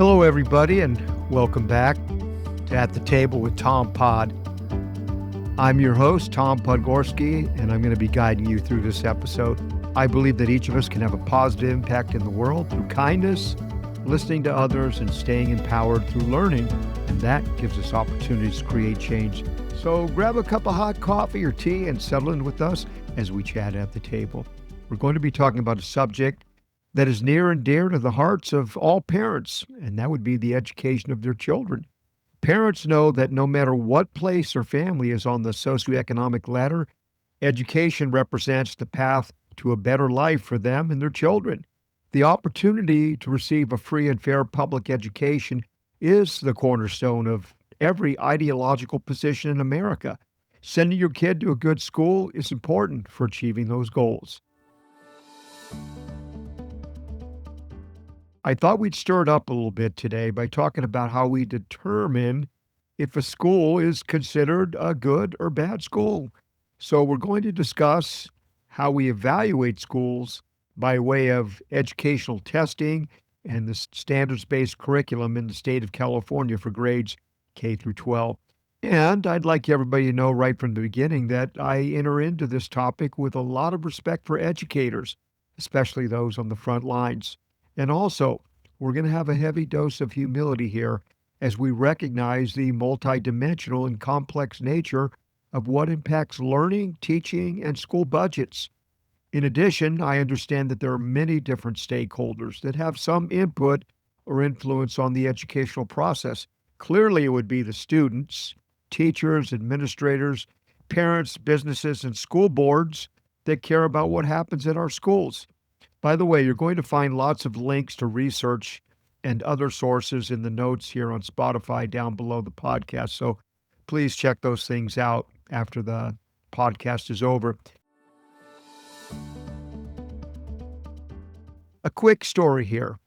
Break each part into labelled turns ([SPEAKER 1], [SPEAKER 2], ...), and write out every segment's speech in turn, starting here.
[SPEAKER 1] Hello, everybody, and welcome back to At the Table with Tom Pod. I'm your host, Tom Podgorski, and I'm going to be guiding you through this episode. I believe that each of us can have a positive impact in the world through kindness, listening to others, and staying empowered through learning, and that gives us opportunities to create change. So grab a cup of hot coffee or tea and settle in with us as we chat at the table. We're going to be talking about a subject that is near and dear to the hearts of all parents, and that would be the education of their children. Parents know that no matter what place or family is on the socioeconomic ladder, education represents the path to a better life for them and their children. The opportunity to receive a free and fair public education is the cornerstone of every ideological position in America. Sending your kid to a good school is important for achieving those goals. I thought we'd stir it up a little bit today by talking about how we determine if a school is considered a good or bad school. So, we're going to discuss how we evaluate schools by way of educational testing and the standards-based curriculum in the state of California for grades K through 12. And I'd like everybody to know right from the beginning that I enter into this topic with a lot of respect for educators, especially those on the front lines. And also, we're going to have a heavy dose of humility here as we recognize the multidimensional and complex nature of what impacts learning, teaching, and school budgets. In addition, I understand that there are many different stakeholders that have some input or influence on the educational process. Clearly, it would be the students, teachers, administrators, parents, businesses, and school boards that care about what happens at our schools. By the way, you're going to find lots of links to research and other sources in the notes here on Spotify down below the podcast. So please check those things out after the podcast is over. A quick story here.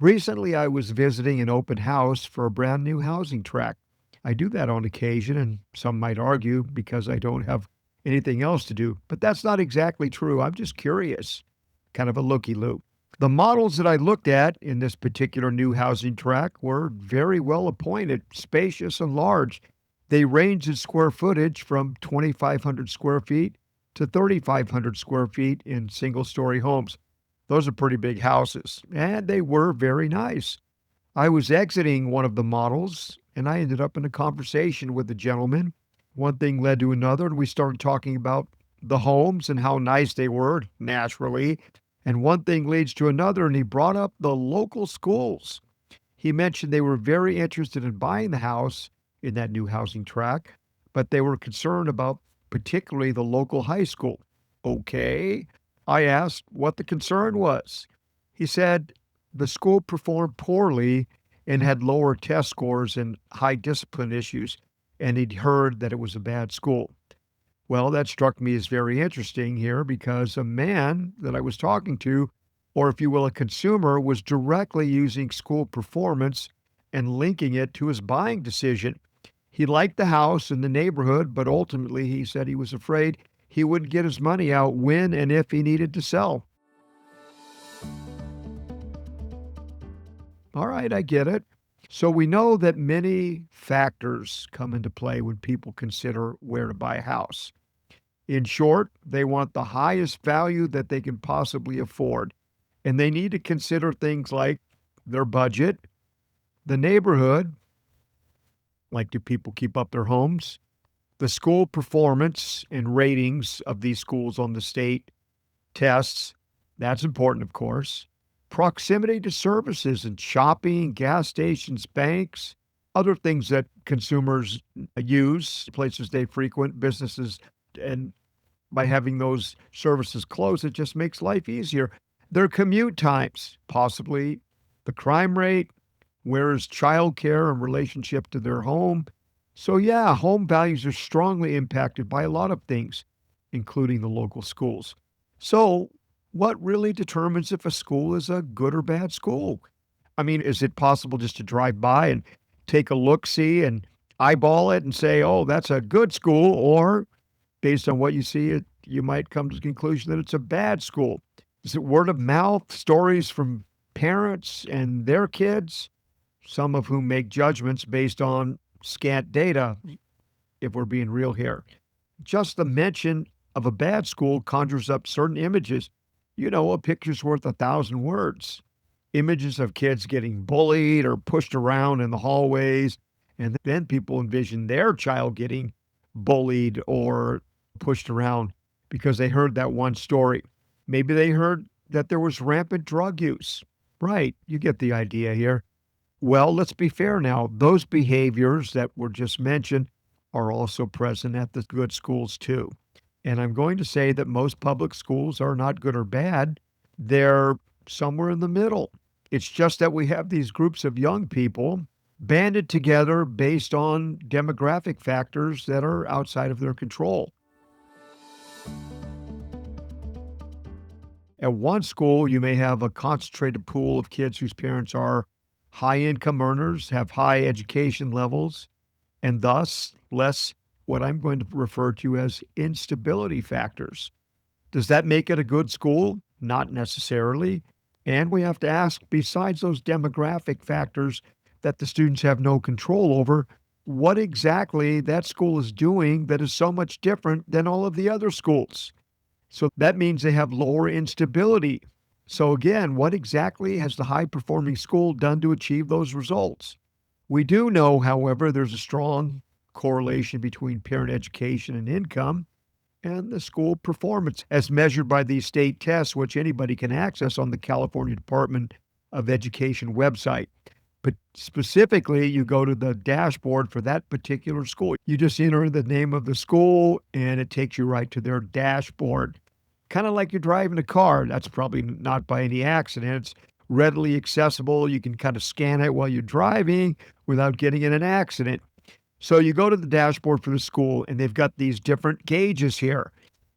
[SPEAKER 1] Recently, I was visiting an open house for a brand new housing tract. I do that on occasion, and some might argue because I don't have anything else to do, but that's not exactly true. I'm just curious. Kind of a looky-loo. The models that I looked at in this particular new housing tract were very well appointed, spacious, and large. They range in square footage from 2,500 square feet to 3,500 square feet in single-story homes. Those are pretty big houses, and they were very nice. I was exiting one of the models, and I ended up in a conversation with the gentleman. One thing led to another, and we started talking about the homes and how nice they were, naturally. And one thing leads to another, and he brought up the local schools. He mentioned they were very interested in buying the house in that new housing tract, but they were concerned about particularly the local high school. Okay. I asked what the concern was. He said the school performed poorly and had lower test scores and high discipline issues, and he'd heard that it was a bad school. Well, that struck me as very interesting here because a man that I was talking to, or if you will, a consumer, was directly using school performance and linking it to his buying decision. He liked the house and the neighborhood, but ultimately he said he was afraid he wouldn't get his money out when and if he needed to sell. All right, I get it. So we know that many factors come into play when people consider where to buy a house. In short, they want the highest value that they can possibly afford, and they need to consider things like their budget, the neighborhood, like do people keep up their homes, the school performance and ratings of these schools on the state tests. That's important, of course. Proximity to services and shopping, gas stations, banks, other things that consumers use, places they frequent, businesses, and by having those services close, it just makes life easier. Their commute times, possibly the crime rate, where is childcare in relationship to their home. So yeah, home values are strongly impacted by a lot of things, including the local schools. So what really determines if a school is a good or bad school? I mean, is it possible just to drive by and take a look-see and eyeball it and say, oh, that's a good school, or based on what you see, you might come to the conclusion that it's a bad school? Is it word of mouth, stories from parents and their kids? some of whom make judgments based on scant data, if we're being real here. Just the mention of a bad school conjures up certain images. A picture's worth 1,000 words. Images of kids getting bullied or pushed around in the hallways, and then people envision their child getting bullied or pushed around because they heard that one story. Maybe they heard that there was rampant drug use. Right, you get the idea here. Well, let's be fair now. Those behaviors that were just mentioned are also present at the good schools too. And I'm going to say that most public schools are not good or bad. They're somewhere in the middle. It's just that we have these groups of young people banded together based on demographic factors that are outside of their control. At one school, you may have a concentrated pool of kids whose parents are high income earners, have high education levels, and thus less what I'm going to refer to as instability factors. Does that make it a good school? Not necessarily. And we have to ask, besides those demographic factors that the students have no control over, what exactly that school is doing that is so much different than all of the other schools? So that means they have lower instability. So again, what exactly has the high performing school done to achieve those results? We do know, however, there's a strong correlation between parent education and income and the school performance as measured by these state tests, which anybody can access on the California Department of Education website. But specifically, you go to the dashboard for that particular school. You just enter the name of the school and it takes you right to their dashboard. Kind of like you're driving a car. That's probably not by any accident. It's readily accessible. You can kind of scan it while you're driving without getting in an accident. So you go to the dashboard for the school and they've got these different gauges here.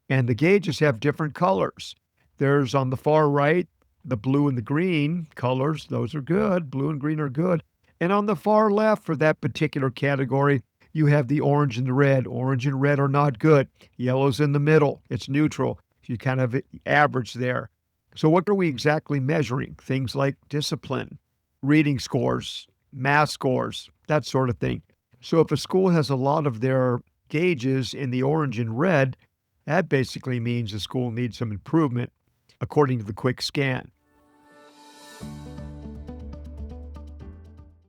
[SPEAKER 1] And the gauges have different colors. There's on the far right, the blue and the green colors. Those are good. Blue and green are good. And on the far left for that particular category, you have the orange and the red. Orange and red are not good. Yellow's in the middle. It's neutral. You kind of average there. So what are we exactly measuring? Things like discipline, reading scores, math scores, that sort of thing. So if a school has a lot of their gauges in the orange and red, that basically means the school needs some improvement according to the quick scan.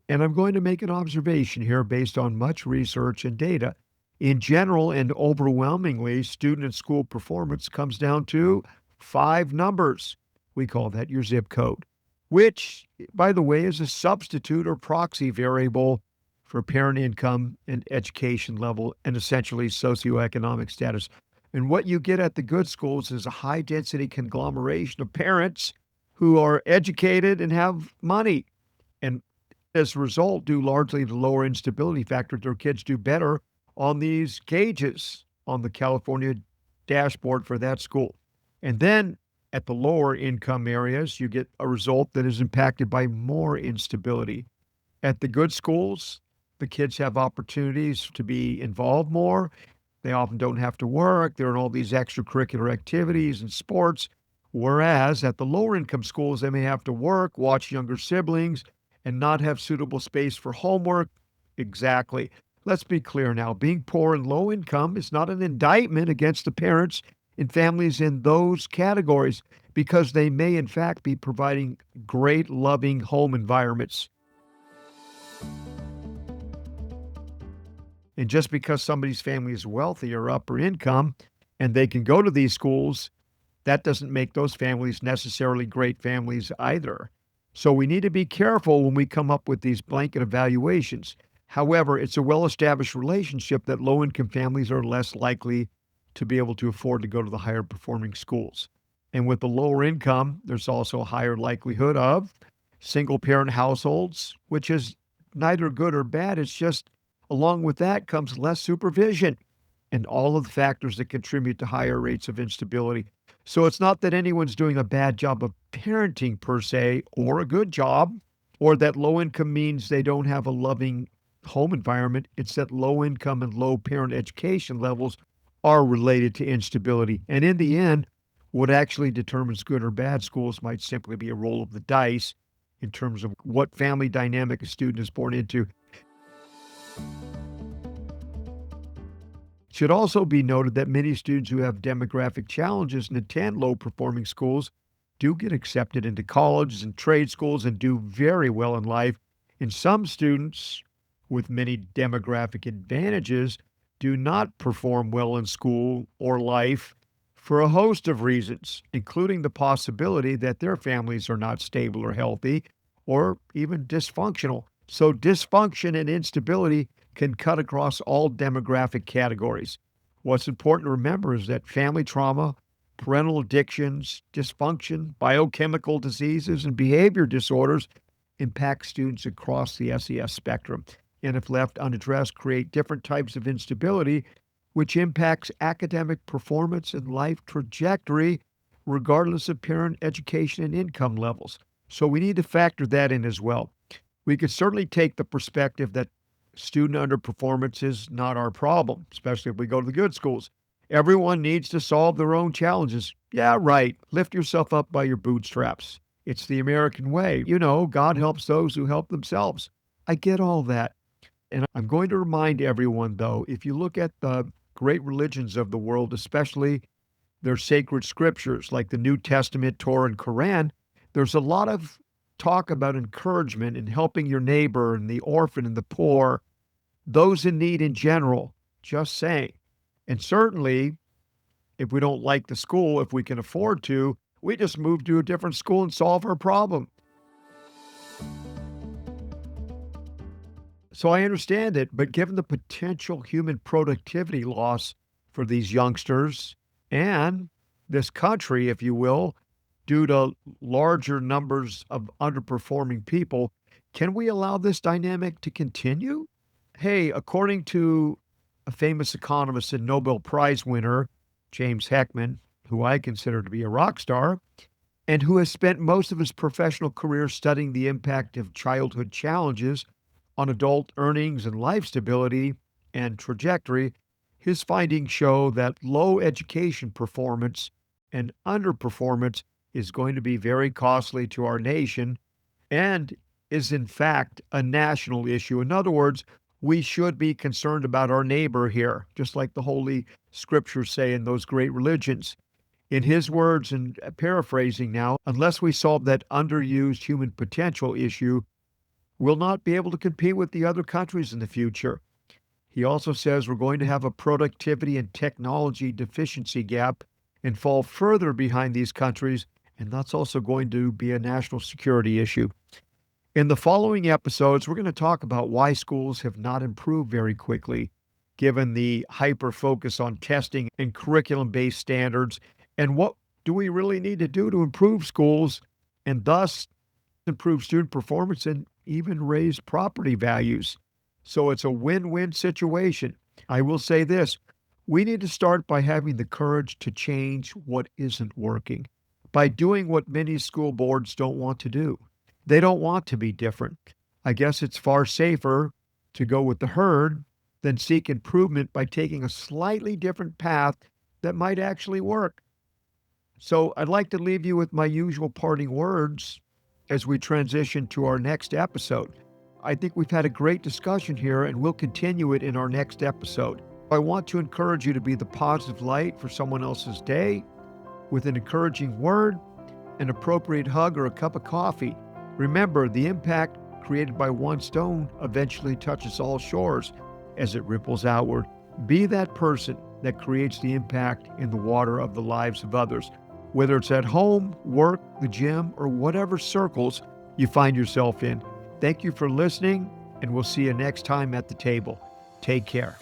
[SPEAKER 1] And I'm going to make an observation here based on much research and data. In general and overwhelmingly, student and school performance comes down to 5 numbers. We call that your zip code, which, by the way, is a substitute or proxy variable for parent income and education level and essentially socioeconomic status. And what you get at the good schools is a high density conglomeration of parents who are educated and have money. And as a result, due largely to lower instability factor, their kids do better on these gauges on the California dashboard for that school. And then at the lower income areas, you get a result that is impacted by more instability. At the good schools, the kids have opportunities to be involved more. They often don't have to work. They're in all these extracurricular activities and sports. Whereas at the lower income schools, they may have to work, watch younger siblings, and not have suitable space for homework. Exactly. Let's be clear now. Being poor and low income is not an indictment against the parents in families in those categories because they may, in fact, be providing great, loving home environments. And just because somebody's family is wealthy or upper income and they can go to these schools, that doesn't make those families necessarily great families either. So we need to be careful when we come up with these blanket evaluations. However, it's a well-established relationship that low-income families are less likely to be able to afford to go to the higher performing schools. And with the lower income, there's also a higher likelihood of single-parent households, which is neither good or bad. It's just along with that comes less supervision and all of the factors that contribute to higher rates of instability. So it's not that anyone's doing a bad job of parenting per se, or a good job, or that low income means they don't have a loving home environment. It's that low income and low parent education levels are related to instability. And in the end, what actually determines good or bad schools might simply be a roll of the dice in terms of what family dynamic a student is born into. It should also be noted that many students who have demographic challenges and attend low performing schools do get accepted into colleges and trade schools and do very well in life. And some students with many demographic advantages do not perform well in school or life for a host of reasons, including the possibility that their families are not stable or healthy or even dysfunctional. So, dysfunction and instability can cut across all demographic categories. What's important to remember is that family trauma, parental addictions, dysfunction, biochemical diseases, and behavior disorders impact students across the SES spectrum, and if left unaddressed, create different types of instability, which impacts academic performance and life trajectory, regardless of parent education and income levels. So we need to factor that in as well. We could certainly take the perspective that student underperformance is not our problem, especially if we go to the good schools. Everyone needs to solve their own challenges. Yeah, right. Lift yourself up by your bootstraps. It's the American way. God helps those who help themselves. I get all that. And I'm going to remind everyone, though, if you look at the great religions of the world, especially their sacred scriptures like the New Testament, Torah, and Quran, there's a lot of talk about encouragement and helping your neighbor and the orphan and the poor, those in need in general, just saying. And certainly, if we don't like the school, if we can afford to, we just move to a different school and solve our problem. So I understand it, but given the potential human productivity loss for these youngsters and this country, if you will, due to larger numbers of underperforming people, can we allow this dynamic to continue? Hey, according to a famous economist and Nobel Prize winner, James Heckman, who I consider to be a rock star, and who has spent most of his professional career studying the impact of childhood challenges on adult earnings and life stability and trajectory, his findings show that low education performance and underperformance is going to be very costly to our nation and is in fact a national issue. In other words, we should be concerned about our neighbor here, just like the Holy Scriptures say in those great religions. In his words, and paraphrasing now, unless we solve that underused human potential issue, we'll not be able to compete with the other countries in the future. He also says we're going to have a productivity and technology deficiency gap and fall further behind these countries, and that's also going to be a national security issue. In the following episodes, we're going to talk about why schools have not improved very quickly, given the hyper focus on testing and curriculum-based standards, and what do we really need to do to improve schools and thus improve student performance and even raise property values. So it's a win-win situation. I will say this, we need to start by having the courage to change what isn't working, by doing what many school boards don't want to do. They don't want to be different. I guess it's far safer to go with the herd than seek improvement by taking a slightly different path that might actually work. So I'd like to leave you with my usual parting words as we transition to our next episode. I think we've had a great discussion here and we'll continue it in our next episode. I want to encourage you to be the positive light for someone else's day with an encouraging word, an appropriate hug, or a cup of coffee. Remember, the impact created by one stone eventually touches all shores as it ripples outward. Be that person that creates the impact in the water of the lives of others, whether it's at home, work, the gym, or whatever circles you find yourself in. Thank you for listening, and we'll see you next time at the table. Take care.